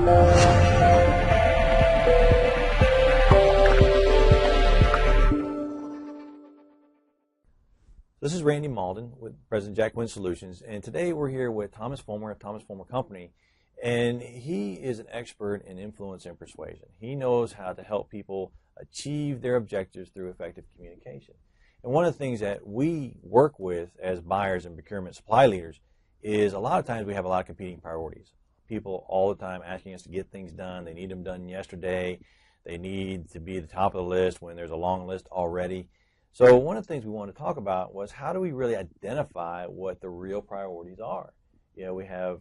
This is Randy Malden with President Jack Wynn Solutions, and today we're here with Thomas Fulmer of Thomas Fulmer Company, and he is an expert in influence and persuasion. He knows how to help people achieve their objectives through effective communication. And one of the things that we work with as buyers and procurement supply leaders is a lot of times we have a lot of competing priorities. People all the time asking us to get things done. They need them done yesterday. They need to be at the top of the list when there's a long list already. So one of the things we wanted to talk about was how do we really identify what the real priorities are? You know, we have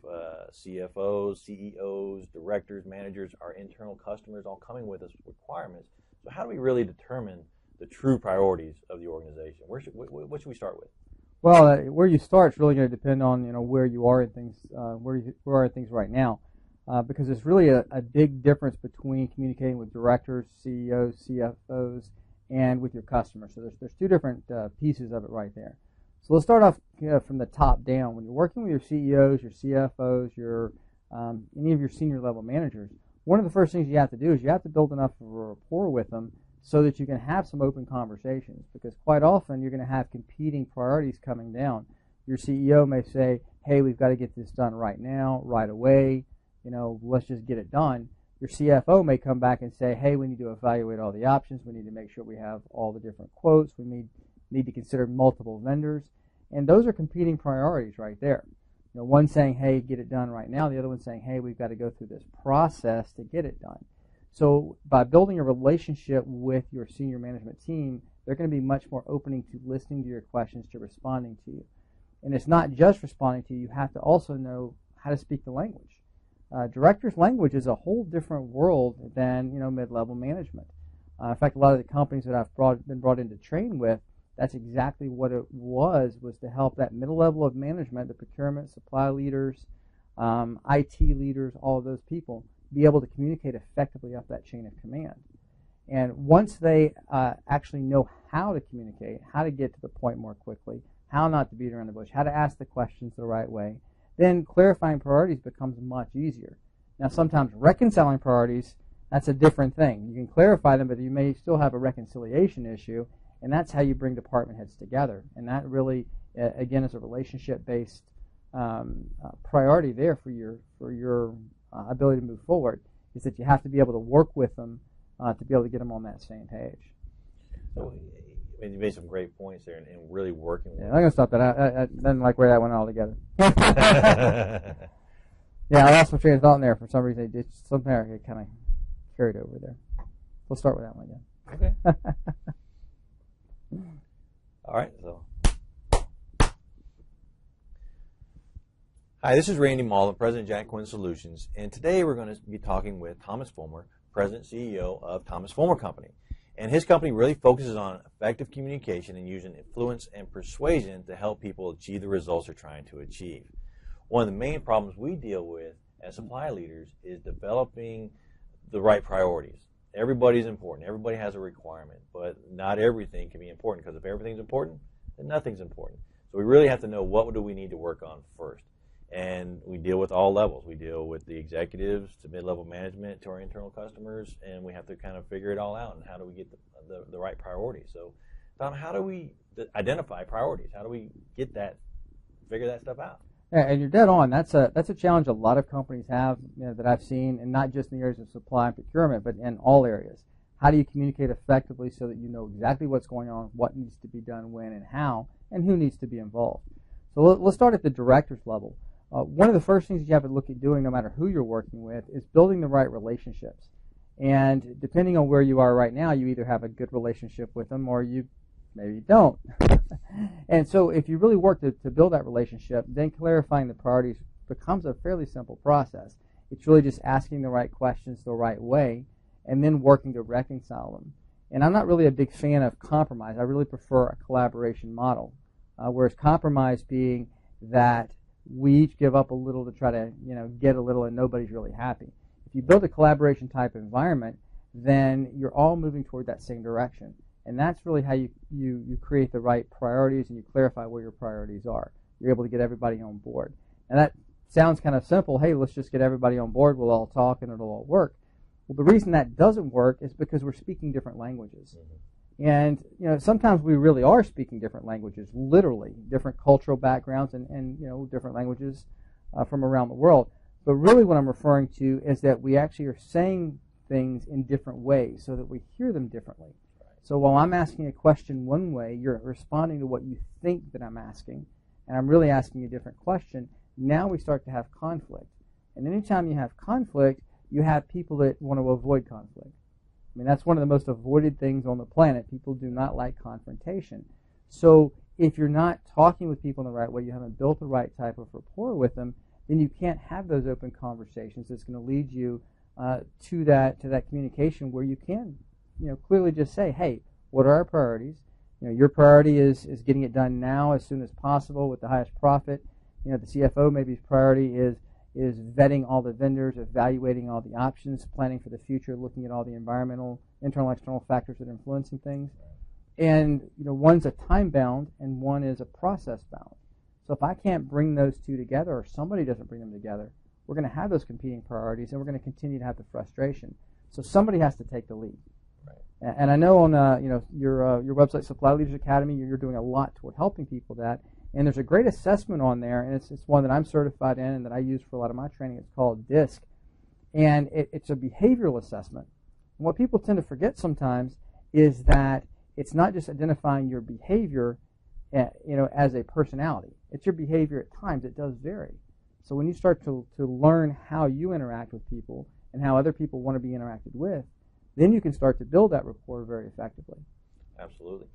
CFOs, CEOs, directors, managers, our internal customers all coming with us with requirements. So how do we really determine the true priorities of the organization? What should we start with? Well, where you start is really going to depend on where you are in things, where are things right now, because there's really a big difference between communicating with directors, CEOs, CFOs, and with your customers. So there's two different pieces of it right there. So let's start off from the top down. When you're working with your CEOs, your CFOs, your any of your senior level managers, one of the first things you have to do is you have to build enough of a rapport with them so that you can have some open conversations, because quite often you're going to have competing priorities coming down. Your CEO may say, hey, we've got to get this done right now, right away, let's just get it done. Your CFO may come back and say, hey, we need to evaluate all the options. We need to make sure we have all the different quotes. We need to consider multiple vendors. And those are competing priorities right there. One saying, hey, get it done right now. The other one saying, hey, we've got to go through this process to get it done. So by building a relationship with your senior management team, they're going to be much more opening to listening to your questions, to responding to you. And it's not just responding to you. You have to also know how to speak the language. Director's language is a whole different world than mid-level management. In fact, a lot of the companies that I've been brought in to train with, that's exactly what it was to help that middle level of management, the procurement, supply leaders, IT leaders, all of those people, be able to communicate effectively up that chain of command. And once they actually know how to communicate, how to get to the point more quickly, how not to beat around the bush, how to ask the questions the right way, then clarifying priorities becomes much easier. Now, sometimes reconciling priorities, that's a different thing. You can clarify them, but you may still have a reconciliation issue, and that's how you bring department heads together. And that really, again, is a relationship-based priority there for your ability to move forward, is that you have to be able to work with them to be able to get them on that same page. So, you made some great points there, and really working with I'm going to stop that. I didn't like where that went altogether. Yeah, I lost my train of thought in there for some reason. Somehow it kind of carried over there. We'll start with that one again. Okay. All right. So, hi, this is Randy Malden, President Jack Wynn Solutions, and today we're going to be talking with Thomas Fulmer, President CEO of Thomas Fulmer Company. And his company really focuses on effective communication and using influence and persuasion to help people achieve the results they're trying to achieve. One of the main problems we deal with as supply leaders is developing the right priorities. Everybody's important. Everybody has a requirement, but not everything can be important, because if everything's important, then nothing's important. So we really have to know what do we need to work on first. And we deal with all levels. We deal with the executives to mid-level management to our internal customers, and we have to kind of figure it all out and how do we get the right priorities. So, Tom, how do we identify priorities? How do we figure that stuff out? Yeah, and you're dead on. That's a challenge a lot of companies have that I've seen, and not just in the areas of supply and procurement, but in all areas. How do you communicate effectively so that you know exactly what's going on, what needs to be done when and how, and who needs to be involved? So let's start at the director's level. One of the first things you have to look at doing, no matter who you're working with, is building the right relationships. And depending on where you are right now, you either have a good relationship with them or you maybe don't. And so if you really work to build that relationship, then clarifying the priorities becomes a fairly simple process. It's really just asking the right questions the right way and then working to reconcile them. And I'm not really a big fan of compromise. I really prefer a collaboration model, whereas compromise being that we each give up a little to try to get a little and nobody's really happy. If you build a collaboration type environment, then you're all moving toward that same direction. And that's really how you create the right priorities and you clarify where your priorities are. You're able to get everybody on board. And that sounds kind of simple. Hey, let's just get everybody on board. We'll all talk and it'll all work. Well, the reason that doesn't work is because we're speaking different languages. And, sometimes we really are speaking different languages, literally, different cultural backgrounds and different languages from around the world. But really what I'm referring to is that we actually are saying things in different ways so that we hear them differently. So while I'm asking a question one way, you're responding to what you think that I'm asking, and I'm really asking a different question. Now we start to have conflict. And anytime you have conflict, you have people that want to avoid conflict. I mean, that's one of the most avoided things on the planet. People do not like confrontation. So if you're not talking with people in the right way, you haven't built the right type of rapport with them, then you can't have those open conversations that's going to lead you to that communication where you can clearly just say, hey, what are our priorities? Your priority is getting it done now as soon as possible with the highest profit. The CFO maybe his priority is vetting all the vendors, evaluating all the options, planning for the future, looking at all the environmental, internal, external factors that are influencing things. And one's a time bound and one is a process bound. So if I can't bring those two together, or somebody doesn't bring them together, we're going to have those competing priorities, and we're going to continue to have the frustration. So somebody has to take the lead. Right. And I know on your website, Supply Leaders Academy, you're doing a lot toward helping people that. And there's a great assessment on there, and it's one that I'm certified in and that I use for a lot of my training. It's called DISC, and it's a behavioral assessment. And what people tend to forget sometimes is that it's not just identifying your behavior, as a personality. It's your behavior at times. It does vary. So when you start to learn how you interact with people and how other people want to be interacted with, then you can start to build that rapport very effectively. Absolutely.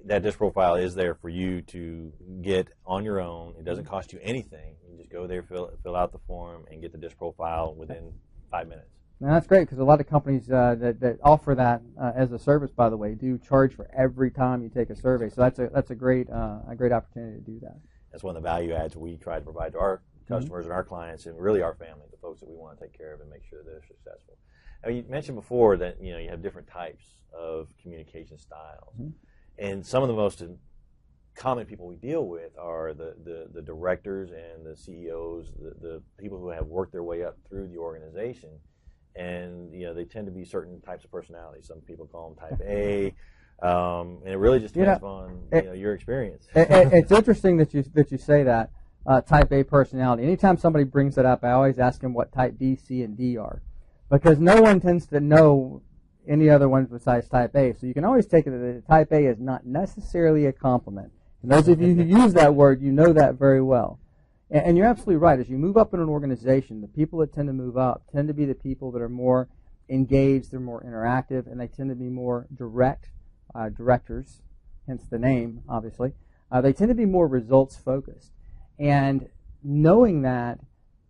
That DISC profile is there for you to get on your own. It doesn't cost you anything. You just go there, fill out the form, and get the DISC profile within 5 minutes. And that's great because a lot of companies that offer that as a service, by the way, do charge for every time you take a survey. So that's a great opportunity to do that. That's one of the value adds we try to provide to our customers and our clients, and really our family, the folks that we want to take care of and make sure they're successful. Now, you mentioned before that you have different types of communication styles, and some of the most common people we deal with are the directors and the CEOs, the people who have worked their way up through the organization. And they tend to be certain types of personalities. Some people call them Type A, and it really just depends on your experience. It's interesting that you say that Type A personality. Anytime somebody brings that up, I always ask them what Type B, C, and D are, because no one tends to know any other ones besides Type A. So you can always take it that Type A is not necessarily a compliment. And those of you who use that word, you know that very well. And you're absolutely right. As you move up in an organization, the people that tend to move up tend to be the people that are more engaged, they're more interactive, and they tend to be more direct directors, hence the name, obviously. They tend to be more results-focused. And knowing that,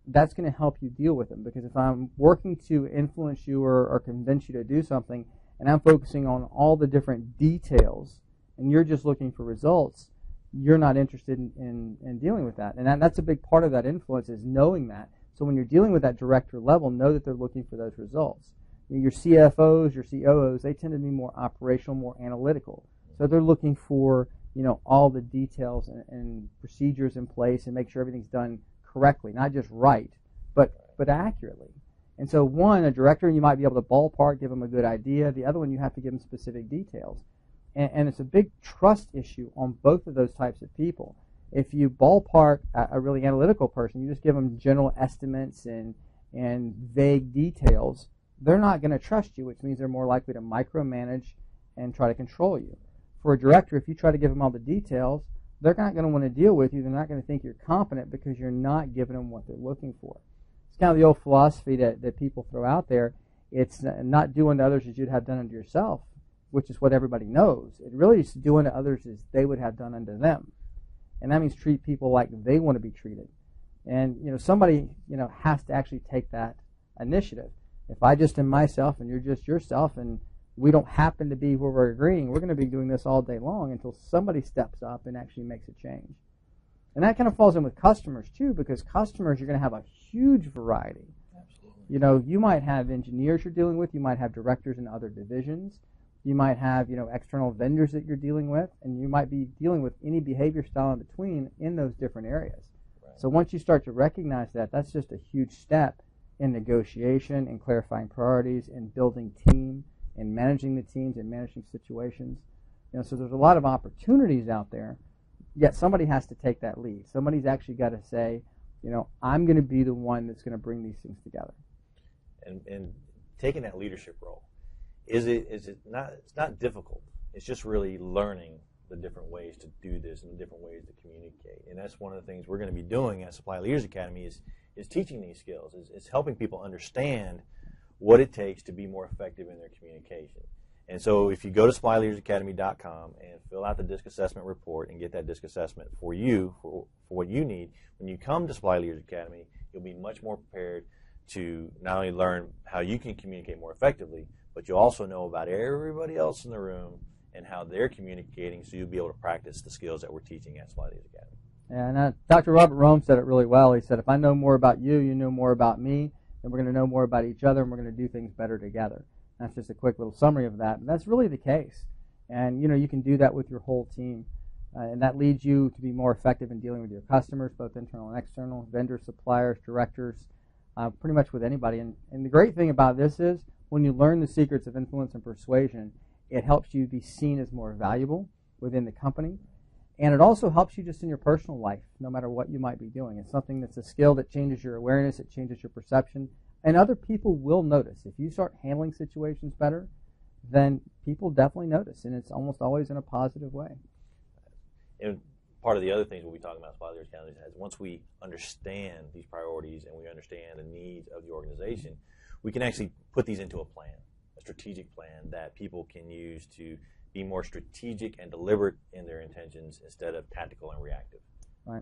that's going to help you deal with them. Because if I'm working to influence you or convince you to do something, and I'm focusing on all the different details, and you're just looking for results, you're not interested in dealing with that. And that's a big part of that influence, is knowing that. So when you're dealing with that director level, know that they're looking for those results. Your CFOs, your COOs, they tend to be more operational, more analytical. So they're looking for all the details and procedures in place and make sure everything's done correctly, not just right, but accurately. And so a director, you might be able to ballpark, give them a good idea. The other one, you have to give them specific details. And it's a big trust issue on both of those types of people. If you ballpark a really analytical person, you just give them general estimates and vague details, they're not going to trust you, which means they're more likely to micromanage and try to control you. For a director, if you try to give them all the details, they're not going to want to deal with you. They're not going to think you're competent because you're not giving them what they're looking for. It's kind of the old philosophy that people throw out there. It's not doing to others as you'd have done unto yourself, which is what everybody knows. It really is doing to others as they would have done unto them. And that means treat people like they want to be treated. And, somebody, has to actually take that initiative. If I just am myself and you're just yourself and we don't happen to be where we're agreeing, we're going to be doing this all day long until somebody steps up and actually makes a change. And that kind of falls in with customers, too, because customers, you're going to have a huge variety. Absolutely. You might have engineers you're dealing with. You might have directors in other divisions. You might have, external vendors that you're dealing with, and you might be dealing with any behavior style in between in those different areas. Right. So once you start to recognize that, that's just a huge step in negotiation and clarifying priorities and building team and managing the teams and managing situations. So there's a lot of opportunities out there, yet somebody has to take that lead. Somebody's actually got to say, I'm going to be the one that's going to bring these things together. And taking that leadership role, is it not? It's not difficult. It's just really learning the different ways to do this and the different ways to communicate. And that's one of the things we're going to be doing at Supply Leaders Academy is teaching these skills, is helping people understand what it takes to be more effective in their communication. And so if you go to supplyleadersacademy.com and fill out the DISC assessment report and get that DISC assessment for you, for what you need, when you come to Supply Leaders Academy, you'll be much more prepared to not only learn how you can communicate more effectively, but you'll also know about everybody else in the room and how they're communicating, so you'll be able to practice the skills that we're teaching at Supply Leaders Academy. And Dr. Robert Rome said it really well. He said, if I know more about you, you know more about me, then we're going to know more about each other, and we're going to do things better together. That's just a quick little summary of that. And that's really the case. And, you can do that with your whole team. And that leads you to be more effective in dealing with your customers, both internal and external, vendors, suppliers, directors, pretty much with anybody. And the great thing about this is when you learn the secrets of influence and persuasion, it helps you be seen as more valuable within the company. And it also helps you just in your personal life, no matter what you might be doing. It's something that's a skill that changes your awareness, it changes your perception, and other people will notice. If you start handling situations better, then people definitely notice, and it's almost always in a positive way. And part of the other things we'll be talking about Supply Leaders Academy is once we understand these priorities and we understand the needs of the organization, we can actually put these into a plan, a strategic plan that people can use to be more strategic and deliberate in their intentions instead of tactical and reactive. Right.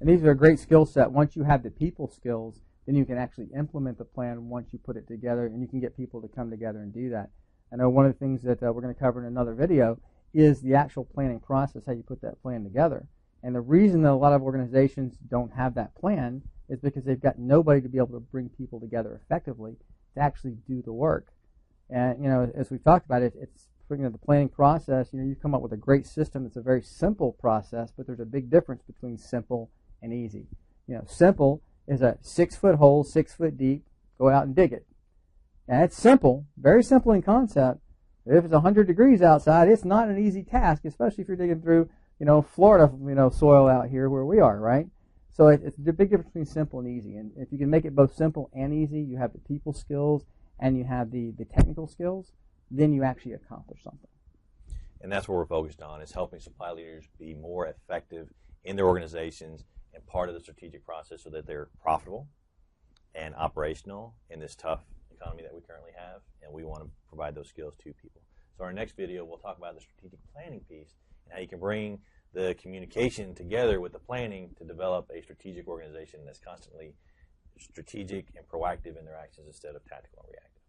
And these are a great skill set. Once you have the people skills, then you can actually implement the plan once you put it together, and you can get people to come together and do that. I know one of the things that we're going to cover in another video is the actual planning process, how you put that plan together. And the reason that a lot of organizations don't have that plan is because they've got nobody to be able to bring people together effectively to actually do the work. And, as we've talked about, it's the planning process. You come up with a great system. It's a very simple process, but there's a big difference between simple and easy. Simple is a 6-foot hole, 6 foot deep, go out and dig it. And it's simple, very simple in concept. If it's 100 degrees outside, it's not an easy task, especially if you're digging through, Florida, soil out here where we are, right? So it's the big difference between simple and easy. And if you can make it both simple and easy, you have the people skills and you have the technical skills, then you actually accomplish something. And that's what we're focused on, is helping supply leaders be more effective in their organizations and part of the strategic process so that they're profitable and operational in this tough economy that we currently have, and we want to provide those skills to people. So our next video, we'll talk about the strategic planning piece and how you can bring the communication together with the planning to develop a strategic organization that's constantly strategic and proactive in their actions instead of tactical and reactive.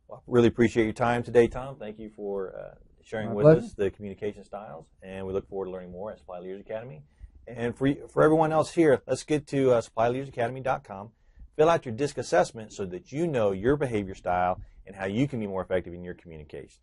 Well, really appreciate your time today, Tom. Thank you for sharing with us the communication styles, and we look forward to learning more at Supply Leaders Academy. And for everyone else here, let's get to supplyleadersacademy.com. Fill out your DISC assessment so that you know your behavior style and how you can be more effective in your communication.